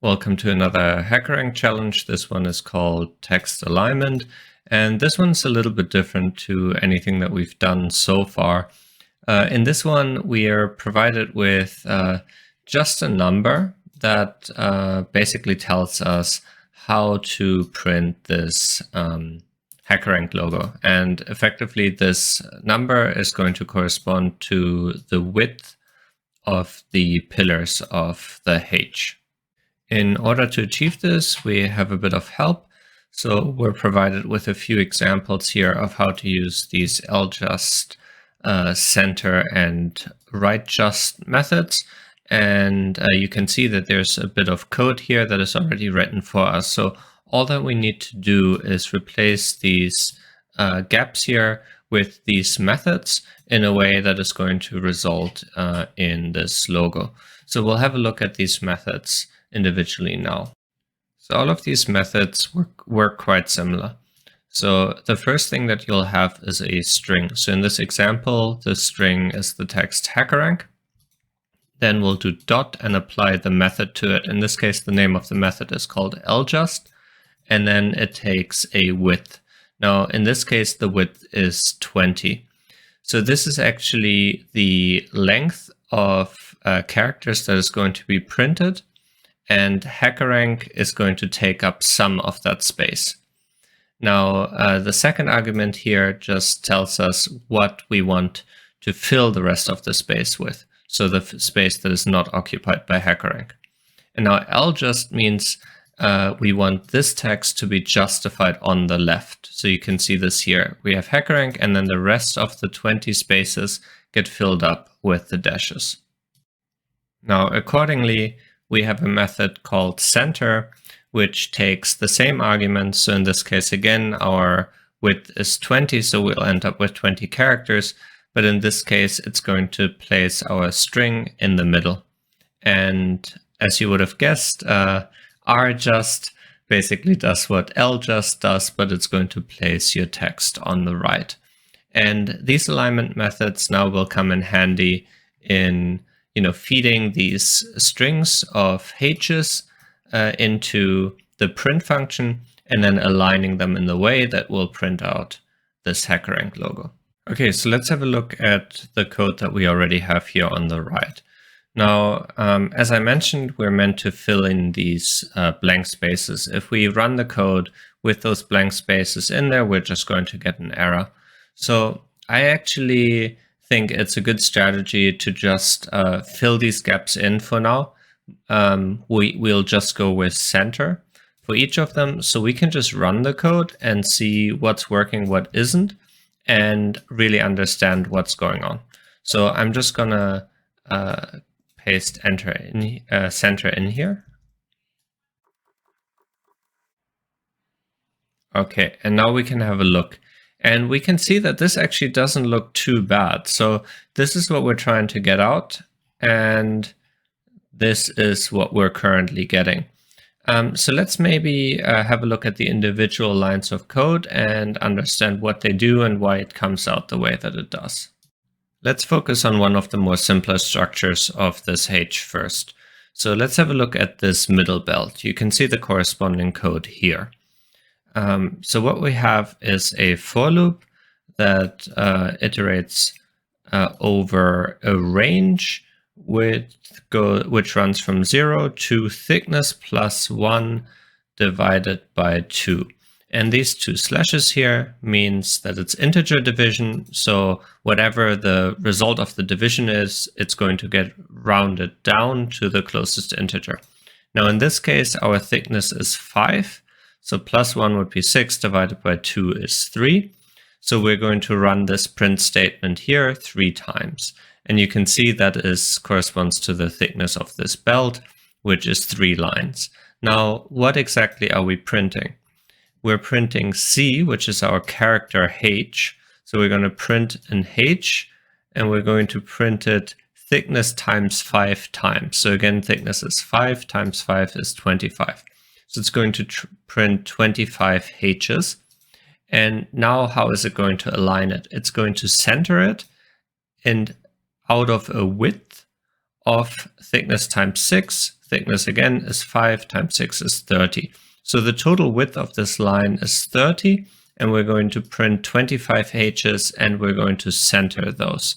Welcome to another HackerRank challenge. This one is called text alignment, and this one's a little bit different to anything that we've done so far. In this one, we are provided with just a number that basically tells us how to print this HackerRank logo. And effectively, this number is going to correspond to the width of the pillars of the H. In order to achieve this, we have a bit of help. So we're provided with a few examples here of how to use these ljust, center, and rjust methods. And you can see that there's a bit of code here that is already written for us. So all that we need to do is replace these gaps here with these methods in a way that is going to result in this logo. So we'll have a look at these methods individually now. So all of these methods work quite similar. So the first thing that you'll have is a string. So in this example, the string is the text HackerRank. Then we'll do dot and apply the method to it. In this case, the name of the method is called ljust, and then it takes a width. Now, in this case, the width is 20. So this is actually the length of characters that is going to be printed, and HackerRank is going to take up some of that space. Now, the second argument here just tells us what we want to fill the rest of the space with. So the space that is not occupied by HackerRank. And now ljust means we want this text to be justified on the left. So you can see this here. We have HackerRank, and then the rest of the 20 spaces get filled up with the dashes. Now, accordingly, we have a method called center, which takes the same arguments. So in this case, again, our width is 20, so we'll end up with 20 characters. But in this case, it's going to place our string in the middle. And as you would have guessed, rjust basically does what ljust does, but it's going to place your text on the right. And these alignment methods now will come in handy in feeding these strings of H's into the print function and then aligning them in the way that will print out this HackerRank logo. Okay, so let's have a look at the code that we already have here on the right. Now, as I mentioned, we're meant to fill in these blank spaces. If we run the code with those blank spaces in there, we're just going to get an error. So I actually think it's a good strategy to just fill these gaps in for now. We'll just go with center for each of them. So we can just run the code and see what's working, what isn't, and really understand what's going on. So I'm just gonna paste center in here. Okay, and now we can have a look. And we can see that this actually doesn't look too bad. So this is what we're trying to get out, and this is what we're currently getting. So let's maybe have a look at the individual lines of code and understand what they do and why it comes out the way that it does. Let's focus on one of the more simpler structures of this H first. So let's have a look at this middle belt. You can see the corresponding code here. So what we have is a for loop that iterates over a range which runs from 0 to thickness plus 1 divided by 2. And these two slashes here means that it's integer division. So whatever the result of the division is, it's going to get rounded down to the closest integer. Now in this case, our thickness is 5. So plus 1 would be 6, divided by 2 is 3. So we're going to run this print statement here 3 times. And you can see that corresponds to the thickness of this belt, which is 3 lines. Now, what exactly are we printing? We're printing C, which is our character H. So we're going to print an H, and we're going to print it thickness times 5 times. So again, thickness is 5 times 5 is 25. So it's going to print 25 H's. And now how is it going to align it? It's going to center it, and out of a width of thickness times 6, thickness again is 5 times 6 is 30. So the total width of this line is 30, and we're going to print 25 h's, and we're going to center those.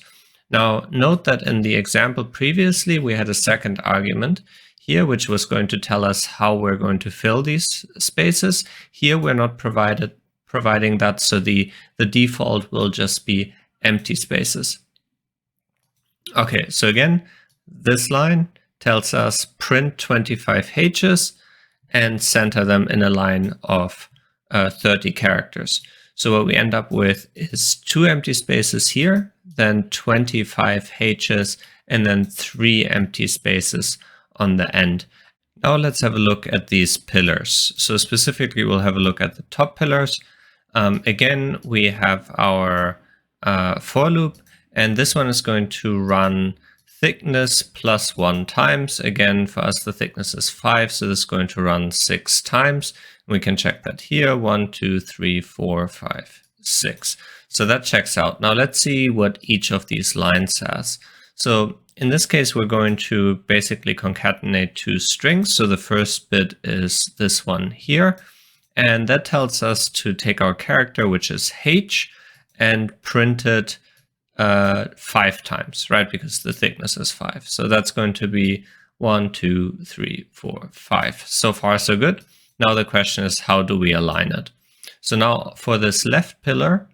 Now note that in the example previously we had a second argument here, which was going to tell us how we're going to fill these spaces. Here we're not providing that, so the default will just be empty spaces. Okay, so again, this line tells us print 25 h's and center them in a line of 30 characters. So what we end up with is 2 empty spaces here, then 25 h's, and then 3 empty spaces on the end. Now let's have a look at these pillars. So specifically, we'll have a look at the top pillars. Again, we have our for loop, and this one is going to run thickness plus 1 times. Again, for us, the thickness is 5, so this is going to run 6 times. We can check that here, 1, 2, 3, 4, 5, 6. So that checks out. Now let's see what each of these lines has. So in this case, we're going to basically concatenate 2 strings. So the first bit is this one here. And that tells us to take our character, which is h, and print it 5 times, right? Because the thickness is 5. So that's going to be 1, 2, 3, 4, 5. So far, so good. Now the question is, how do we align it? So now for this left pillar,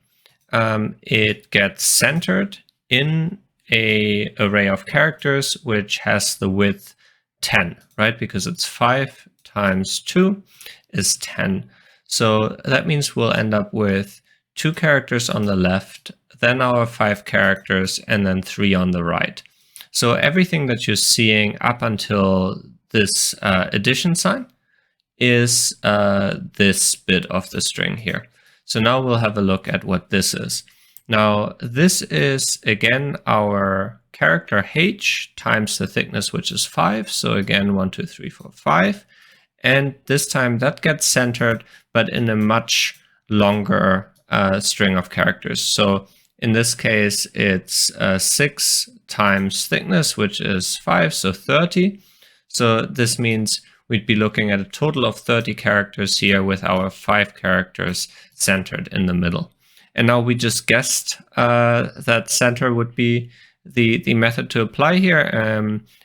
it gets centered in an array of characters, which has the width 10, right? Because it's 5 times 2 is 10. So that means we'll end up with 2 characters on the left, then our 5 characters, and then 3 on the right. So everything that you're seeing up until this addition sign is this bit of the string here. So now we'll have a look at what this is. Now this is again our character h times the thickness, which is 5. So again, 1, 2, 3, 4, 5. And this time that gets centered, but in a much longer string of characters. So in this case, it's 6 times thickness, which is 5, so 30. So this means we'd be looking at a total of 30 characters here with our 5 characters centered in the middle. And now we just guessed that center would be the method to apply here,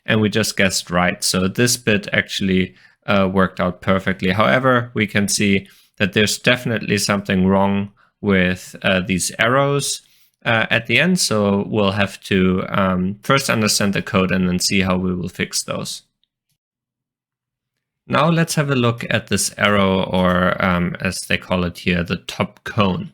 and we just guessed right. So this bit actually worked out perfectly. However, we can see that there's definitely something wrong with these arrows at the end. So we'll have to first understand the code and then see how we will fix those. Now let's have a look at this arrow, or as they call it here, the top cone.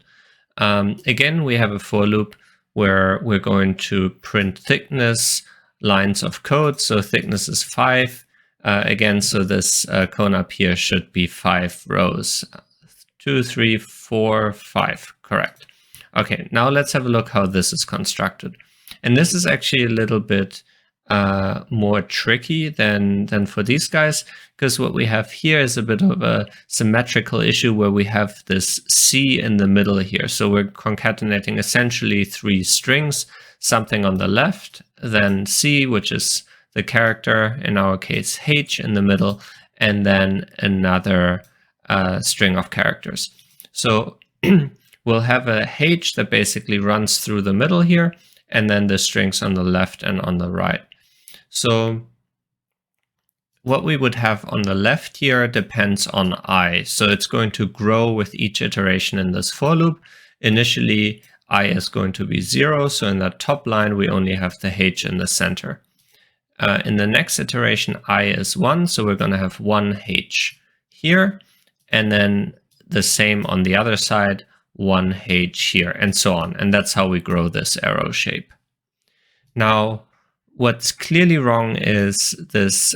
Again, we have a for loop where we're going to print thickness, lines of code. So thickness is 5. Again, so this cone up here should be 5 rows. 2, 3, 4, 5, correct. Okay, now let's have a look how this is constructed. And this is actually a little bit more tricky than for these guys, because what we have here is a bit of a symmetrical issue where we have this C in the middle here. So we're concatenating essentially 3 strings, something on the left, then C, which is the character, in our case H in the middle, and then another string of characters. So we'll have a H that basically runs through the middle here, and then the strings on the left and on the right. So what we would have on the left here depends on I. So it's going to grow with each iteration in this for loop. Initially, I is going to be 0. So in that top line, we only have the H in the center. In the next iteration, I is 1. So we're going to have 1 H here. And then the same on the other side, 1 H here, and so on. And that's how we grow this arrow shape. Now, what's clearly wrong is this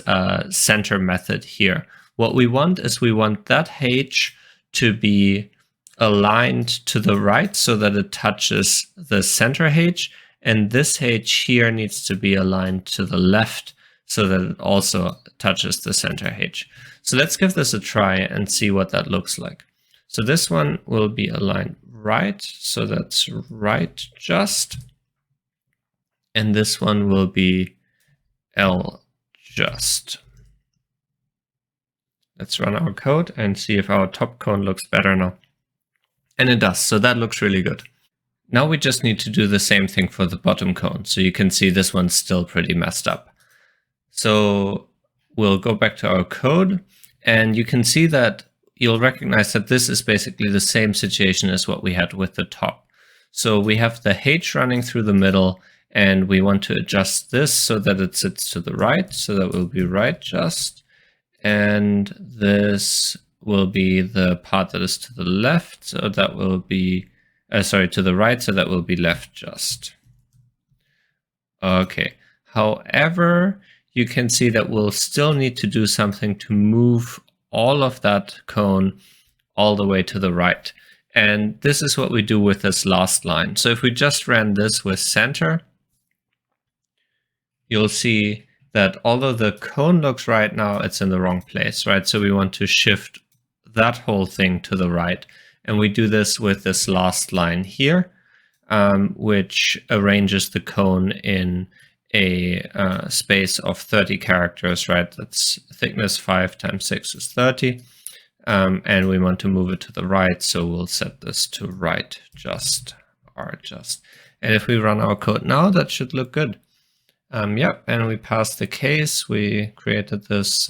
center method here. What we want is we want that H to be aligned to the right so that it touches the center H, and this H here needs to be aligned to the left so that it also touches the center H. So let's give this a try and see what that looks like. So this one will be aligned right, so that's rjust, and this one will be ljust. Let's run our code and see if our top cone looks better now. And it does, so that looks really good. Now we just need to do the same thing for the bottom cone. So you can see this one's still pretty messed up. So we'll go back to our code, and you can see that you'll recognize that this is basically the same situation as what we had with the top. So we have the H running through the middle, and we want to adjust this so that it sits to the right. So that will be rjust, and this will be the part that is to the left. So that will be, to the right. So that will be ljust. Okay. However, you can see that we'll still need to do something to move all of that cone all the way to the right. And this is what we do with this last line. So if we just ran this with center, you'll see that although the cone looks right now, it's in the wrong place, right? So we want to shift that whole thing to the right. And we do this with this last line here, which arranges the cone in a space of 30 characters, right? That's thickness 5 times 6 is 30. And we want to move it to the right, so we'll set this to rjust. And if we run our code now, that should look good. Yep, and we passed the case. We created this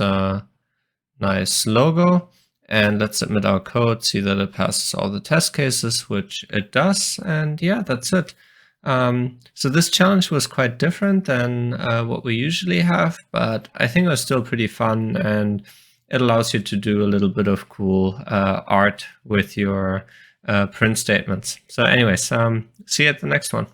nice logo, and let's submit our code, see that it passes all the test cases, which it does, and yeah, that's it. So this challenge was quite different than what we usually have, but I think it was still pretty fun, and it allows you to do a little bit of cool art with your print statements. So anyways, see you at the next one.